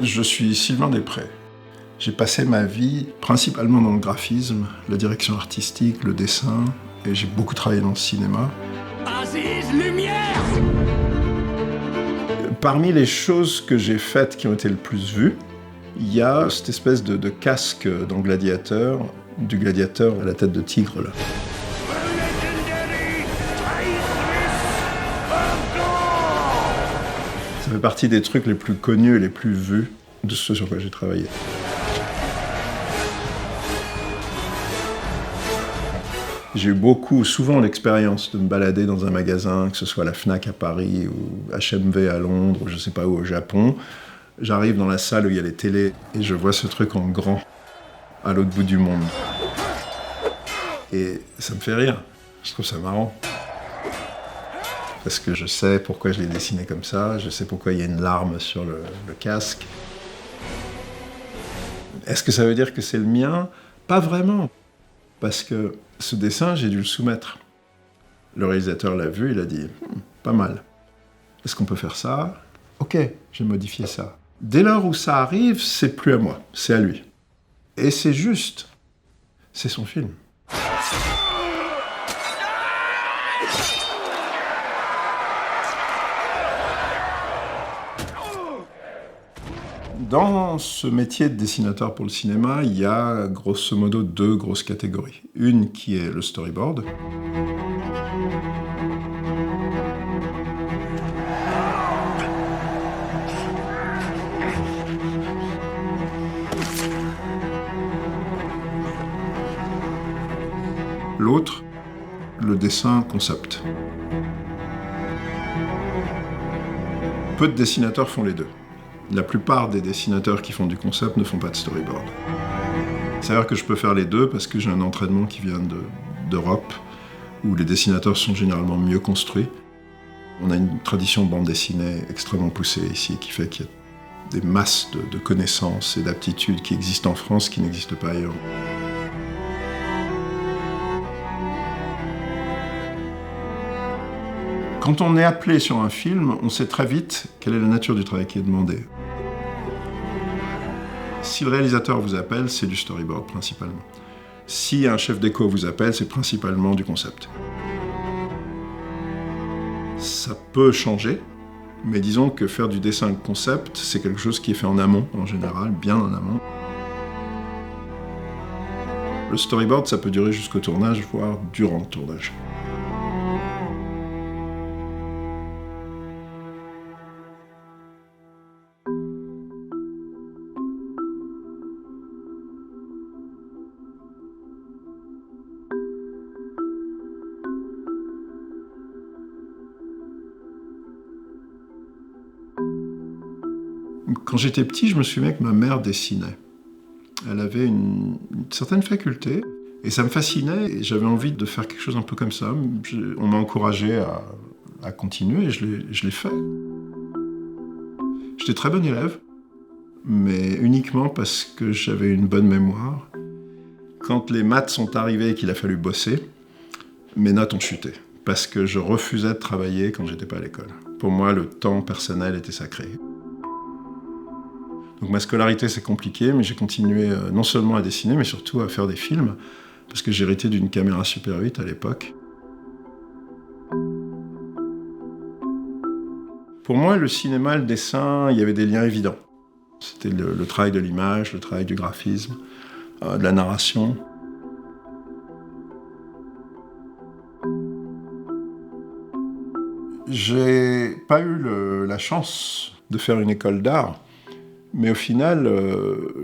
Je suis Sylvain Després. J'ai passé ma vie principalement dans le graphisme, la direction artistique, le dessin, et j'ai beaucoup travaillé dans le cinéma. Aziz, lumière! Parmi les choses que j'ai faites qui ont été le plus vues, il y a cette espèce de casque dans Gladiateur, du gladiateur à la tête de tigre là. Ça fait partie des trucs les plus connus et les plus vus de ce sur quoi j'ai travaillé. J'ai eu souvent l'expérience de me balader dans un magasin, que ce soit la Fnac à Paris ou HMV à Londres, ou je sais pas où au Japon. J'arrive dans la salle où il y a les télés et je vois ce truc en grand, à l'autre bout du monde. Et ça me fait rire, je trouve ça marrant. Parce que je sais pourquoi je l'ai dessiné comme ça, je sais pourquoi il y a une larme sur le casque. Est-ce que ça veut dire que c'est le mien ? Pas vraiment. Parce que ce dessin, j'ai dû le soumettre. Le réalisateur l'a vu, il a dit « pas mal. Est-ce qu'on peut faire ça ? Ok, j'ai modifié ça. » Dès lors où ça arrive, c'est plus à moi, c'est à lui. Et c'est juste. C'est son film. Dans ce métier de dessinateur pour le cinéma, il y a grosso modo deux grosses catégories. Une qui est le storyboard. L'autre, le dessin concept. Peu de dessinateurs font les deux. La plupart des dessinateurs qui font du concept ne font pas de storyboard. C'est-à-dire que je peux faire les deux parce que j'ai un entraînement qui vient d'Europe, où les dessinateurs sont généralement mieux construits. On a une tradition de bande dessinée extrêmement poussée ici, qui fait qu'il y a des masses de connaissances et d'aptitudes qui existent en France, qui n'existent pas ailleurs. Quand on est appelé sur un film, on sait très vite quelle est la nature du travail qui est demandé. Si le réalisateur vous appelle, c'est du storyboard principalement. Si un chef déco vous appelle, c'est principalement du concept. Ça peut changer, mais disons que faire du dessin concept, c'est quelque chose qui est fait en amont, en général, bien en amont. Le storyboard, ça peut durer jusqu'au tournage, voire durant le tournage. Quand j'étais petit, je me souviens que ma mère dessinait. Elle avait une certaine faculté, et ça me fascinait, et j'avais envie de faire quelque chose un peu comme ça. On m'a encouragé à continuer, et je l'ai fait. J'étais très bon élève, mais uniquement parce que j'avais une bonne mémoire. Quand les maths sont arrivées et qu'il a fallu bosser, mes notes ont chuté, parce que je refusais de travailler quand j'étais pas à l'école. Pour moi, le temps personnel était sacré. Donc ma scolarité, c'est compliqué, mais j'ai continué non seulement à dessiner, mais surtout à faire des films, parce que j'héritais d'une caméra Super 8 à l'époque. Pour moi, le cinéma, le dessin, il y avait des liens évidents. C'était le travail de l'image, le travail du graphisme, de la narration. J'ai pas eu la chance de faire une école d'art. Mais au final,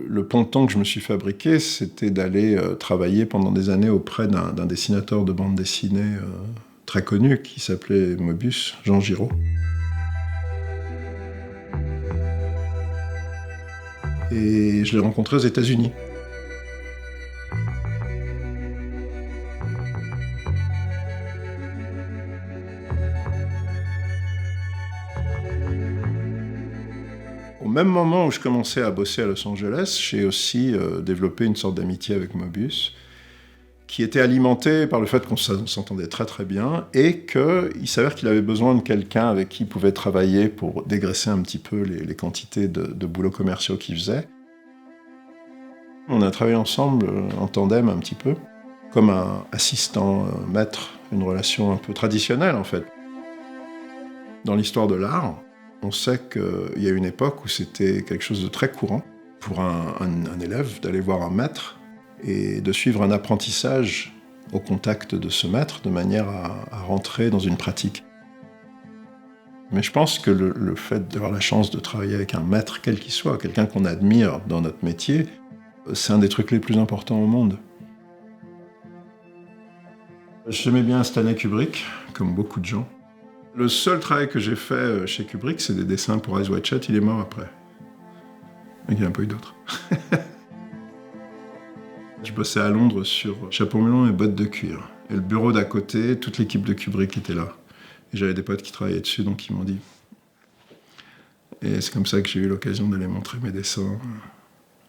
le ponton que je me suis fabriqué, c'était d'aller travailler pendant des années auprès d'un dessinateur de bande dessinée très connu qui s'appelait Moebius, Jean Giraud. Et je l'ai rencontré aux États-Unis. Au même moment où je commençais à bosser à Los Angeles, j'ai aussi développé une sorte d'amitié avec Moebius, qui était alimenté par le fait qu'on s'entendait très très bien, et qu'il s'avère qu'il avait besoin de quelqu'un avec qui il pouvait travailler pour dégraisser un petit peu les quantités de boulots commerciaux qu'il faisait. On a travaillé ensemble, en tandem un petit peu, comme un assistant, maître, une relation un peu traditionnelle en fait. Dans l'histoire de l'art, on sait qu'il y a une époque où c'était quelque chose de très courant pour un élève d'aller voir un maître et de suivre un apprentissage au contact de ce maître de manière à rentrer dans une pratique. Mais je pense que le fait d'avoir la chance de travailler avec un maître, quel qu'il soit, quelqu'un qu'on admire dans notre métier, c'est un des trucs les plus importants au monde. J'aimais bien Stanley Kubrick, comme beaucoup de gens. Le seul travail que j'ai fait chez Kubrick, c'est des dessins pour Eyes Wide Shut, il est mort après. Il n'y en a pas eu d'autres. Je bossais à Londres sur Chapeau melon et bottes de cuir. Et le bureau d'à côté, toute l'équipe de Kubrick était là. Et j'avais des potes qui travaillaient dessus, donc ils m'ont dit. Et c'est comme ça que j'ai eu l'occasion d'aller montrer mes dessins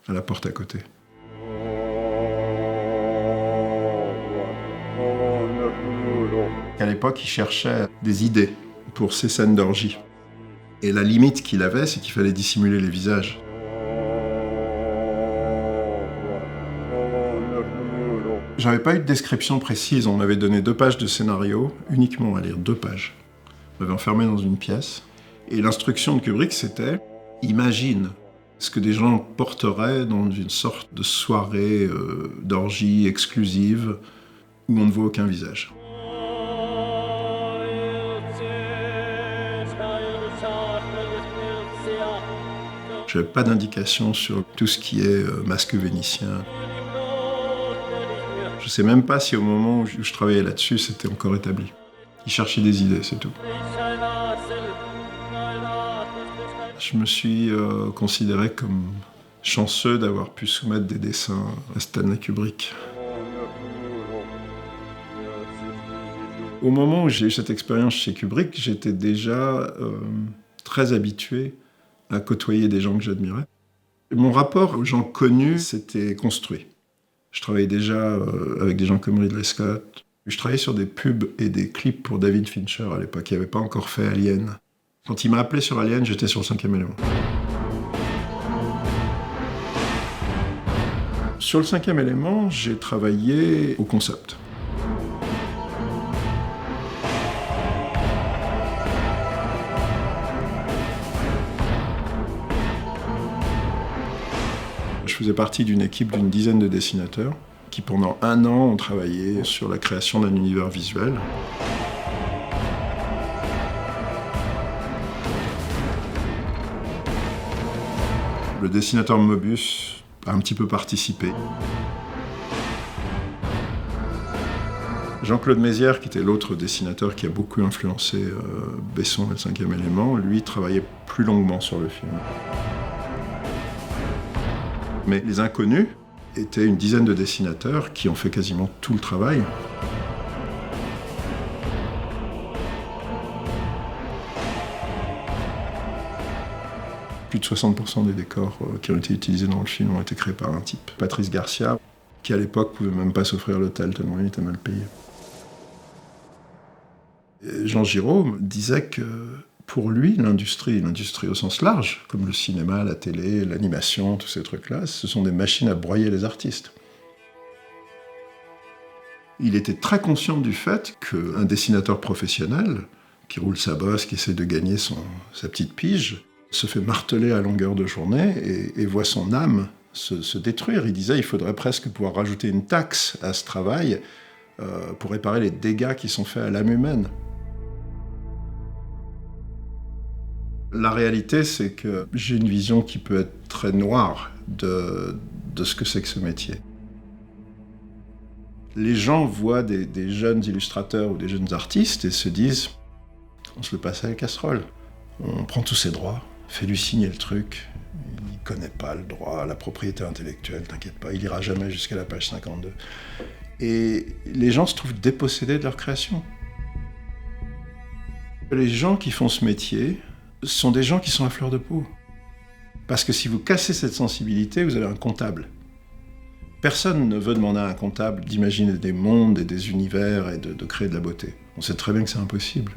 à la porte à côté. À l'époque, il cherchait des idées pour ces scènes d'orgie. Et la limite qu'il avait, c'est qu'il fallait dissimuler les visages. J'avais pas eu de description précise, on m'avait donné 2 pages de scénario, uniquement à lire 2 pages. On m'avait enfermé dans une pièce, et l'instruction de Kubrick c'était « Imagine ce que des gens porteraient dans une sorte de soirée d'orgie exclusive où on ne voit aucun visage. » J'avais pas d'indication sur tout ce qui est masque vénitien. Je sais même pas si au moment où je travaillais là-dessus, c'était encore établi. Il cherchait des idées, c'est tout. Je me suis considéré comme chanceux d'avoir pu soumettre des dessins à Stanley Kubrick. Au moment où j'ai eu cette expérience chez Kubrick, j'étais déjà très habitué à côtoyer des gens que j'admirais. Mon rapport aux gens connus s'était construit. Je travaillais déjà avec des gens comme Ridley Scott. Je travaillais sur des pubs et des clips pour David Fincher à l'époque. Il n'avait pas encore fait Alien. Quand il m'a appelé sur Alien, j'étais sur le 5e élément. Sur le 5e élément, j'ai travaillé au concept. Je faisais partie d'une équipe d'une dizaine de dessinateurs qui, pendant 1 an, ont travaillé sur la création d'un univers visuel. Le dessinateur Mobius a un petit peu participé. Jean-Claude Mézières, qui était l'autre dessinateur qui a beaucoup influencé Besson et le 5e élément, lui travaillait plus longuement sur le film. Mais les inconnus étaient une dizaine de dessinateurs qui ont fait quasiment tout le travail. Plus de 60% des décors qui ont été utilisés dans le film ont été créés par un type, Patrice Garcia, qui à l'époque pouvait même pas s'offrir l'hôtel tellement il était mal payé. Et Jean Giraud disait que pour lui, l'industrie au sens large, comme le cinéma, la télé, l'animation, tous ces trucs-là, ce sont des machines à broyer les artistes. Il était très conscient du fait qu'un dessinateur professionnel, qui roule sa bosse, qui essaie de gagner sa petite pige, se fait marteler à longueur de journée et voit son âme se détruire. Il disait qu'il faudrait presque pouvoir rajouter une taxe à ce travail pour réparer les dégâts qui sont faits à l'âme humaine. La réalité, c'est que j'ai une vision qui peut être très noire de ce que c'est que ce métier. Les gens voient des jeunes illustrateurs ou des jeunes artistes et se disent « on se le passe à la casserole, on prend tous ses droits, fais-lui signer le truc, il ne connaît pas le droit, la propriété intellectuelle, t'inquiète pas, il ira jamais jusqu'à la page 52. » Et les gens se trouvent dépossédés de leur création. Les gens qui font ce métier sont des gens qui sont à fleur de peau. Parce que si vous cassez cette sensibilité, vous avez un comptable. Personne ne veut demander à un comptable d'imaginer des mondes et des univers et de créer de la beauté. On sait très bien que c'est impossible.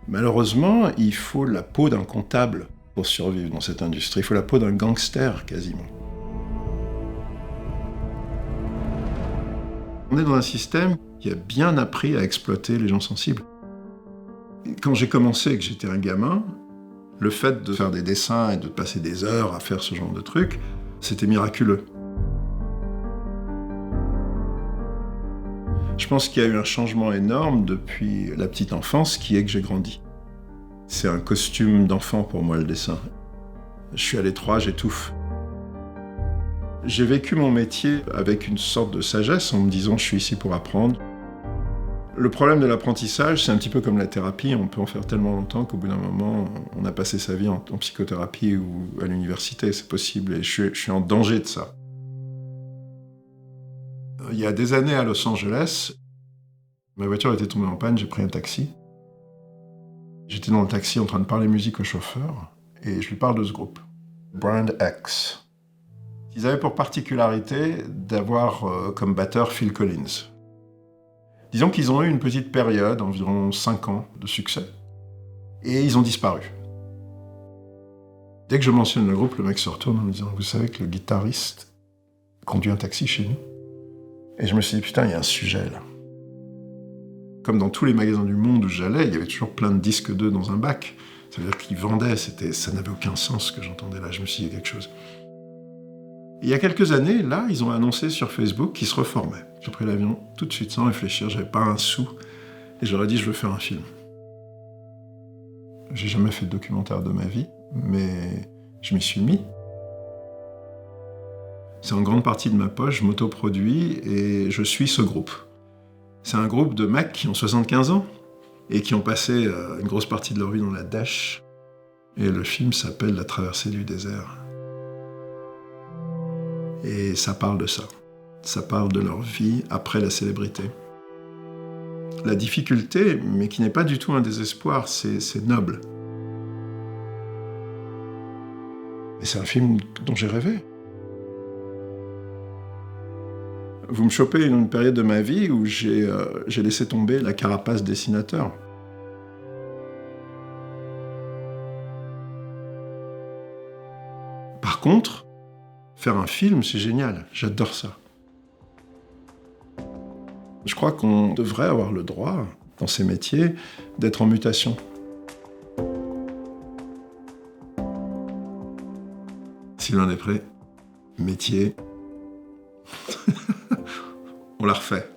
Malheureusement, il faut la peau d'un comptable pour survivre dans cette industrie. Il faut la peau d'un gangster, quasiment. On est dans un système qui a bien appris à exploiter les gens sensibles. Quand j'ai commencé et que j'étais un gamin, le fait de faire des dessins et de passer des heures à faire ce genre de trucs, c'était miraculeux. Je pense qu'il y a eu un changement énorme depuis la petite enfance, qui est que j'ai grandi. C'est un costume d'enfant pour moi, le dessin. Je suis à l'étroit, j'étouffe. J'ai vécu mon métier avec une sorte de sagesse en me disant « je suis ici pour apprendre ». Le problème de l'apprentissage, c'est un petit peu comme la thérapie, on peut en faire tellement longtemps qu'au bout d'un moment, on a passé sa vie en psychothérapie ou à l'université, c'est possible, et je suis en danger de ça. Il y a des années à Los Angeles, ma voiture était tombée en panne, j'ai pris un taxi. J'étais dans le taxi en train de parler musique au chauffeur, et je lui parle de ce groupe, Brand X. Ils avaient pour particularité d'avoir comme batteur Phil Collins. Disons qu'ils ont eu une petite période, environ 5 ans de succès, et ils ont disparu. Dès que je mentionne le groupe, le mec se retourne en me disant « Vous savez que le guitariste conduit un taxi chez nous ?» Et je me suis dit « Putain, il y a un sujet là. » Comme dans tous les magasins du monde où j'allais, il y avait toujours plein de disques d'eux dans un bac. Ça veut dire qu'ils vendaient, ça n'avait aucun sens ce que j'entendais là. Je me suis dit « Il y a quelque chose. » Il y a quelques années, là, ils ont annoncé sur Facebook qu'ils se reformaient. J'ai pris l'avion tout de suite sans réfléchir, j'avais pas un sou, et je leur ai dit « Je veux faire un film. » J'ai jamais fait de documentaire de ma vie, mais je m'y suis mis. C'est en grande partie de ma poche, je m'autoproduis et je suis ce groupe. C'est un groupe de mecs qui ont 75 ans et qui ont passé une grosse partie de leur vie dans la dèche. Et le film s'appelle « La traversée du désert ». Et ça parle de ça. Ça parle de leur vie après la célébrité. La difficulté, mais qui n'est pas du tout un désespoir, c'est noble. Et c'est un film dont j'ai rêvé. Vous me chopez une période de ma vie où j'ai laissé tomber la carapace dessinateur. Par contre, faire un film, c'est génial. J'adore ça. Je crois qu'on devrait avoir le droit, dans ces métiers, d'être en mutation. Sylvain Després, métier, on la refait.